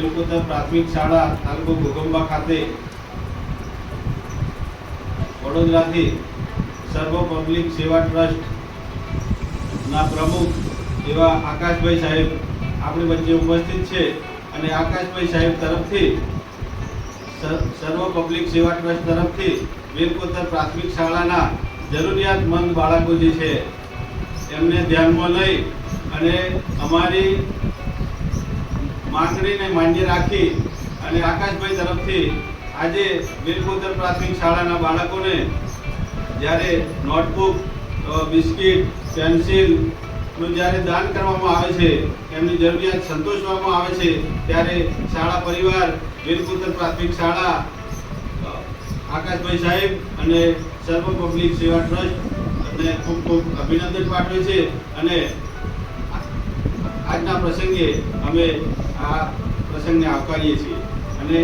વેલકોતર પ્રાથમિક શાળા તાલુકો ઘોઘંબા ખાતે વડોદરાથી સર્વ પબ્લિક સેવા ટ્રસ્ટના પ્રમુખ એવા આકાશભાઈ સાહેબ આપણી વચ્ચે ઉપસ્થિત છે અને આકાશભાઈ સાહેબ તરફથી સર્વ પબ્લિક સેવા ટ્રસ્ટ તરફથી વેલકોતર પ્રાથમિક શાળાના જરૂરિયાતમંદ બાળકો જે છે એમને ધ્યાનમાં લઈ અને અમારી માંગણીને માન્ય રાખી અને આકાશભાઈ તરફથી આજે વેલકોતર પ્રાથમિક શાળાના બાળકોને જ્યારે નોટબુક, બિસ્કિટ, પેન્સિલનું જ્યારે દાન કરવામાં આવે છે, એમની જરૂરિયાત સંતોષવામાં આવે છે, ત્યારે શાળા પરિવાર વેલકોતર પ્રાથમિક શાળા આકાશભાઈ સાહેબ અને સર્વ પબ્લિક સેવા ટ્રસ્ટને ખૂબ ખૂબ અભિનંદન પાઠવે છે અને આજના પ્રસંગે અમે આ પ્રસંગને આવકારીએ છીએ અને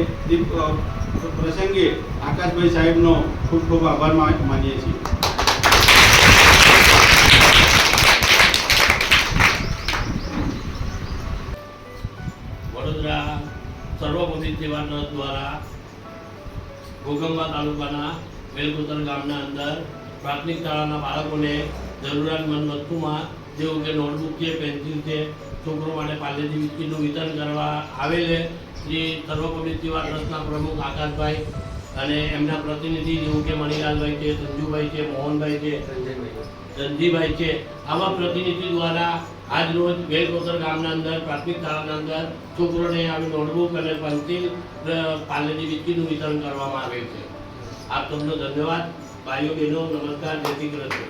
પ્રસંગે આકાશભાઈ સાહેબનો ખૂબ ખૂબ આભાર માનીએ છીએ. વડોદરા સર્વ પબ્લિક સેવા ટ્રસ્ટ દ્વારા ઘોઘંબા તાલુકાના વેલકોતર ગામના અંદર પ્રાથમિક શાળાના બાળકોને જરૂરિયાતમંદ વસ્તુમાં જેવું કે નોટબુક છે, પેન્સિલ છે, છોકરો માટે પાર્લેજી બિસ્કીટનું વિતરણ કરવા આવેલે શ્રી સર્વ પબ્લિક સેવા ટ્રસ્ટના પ્રમુખ આકાશભાઈ અને એમના પ્રતિનિધિ જેવું કે મણિલાલભાઈ છે, સંજુભાઈ છે, મોહનભાઈ છે, રણજીભાઈ છે, આવા પ્રતિનિધિ દ્વારા આજ રોજ વેલકોતર ગામના અંદર પ્રાથમિક શાળાના અંદર છોકરોને આવી નોટબુક અને પેન્સિલ, પાર્લેજી બિસ્કીટનું વિતરણ કરવામાં આવે છે. આપ સૌનો ધન્યવાદ. ભાઈઓ બહેનો નમસ્કાર. જય શ્રી કૃષ્ણ.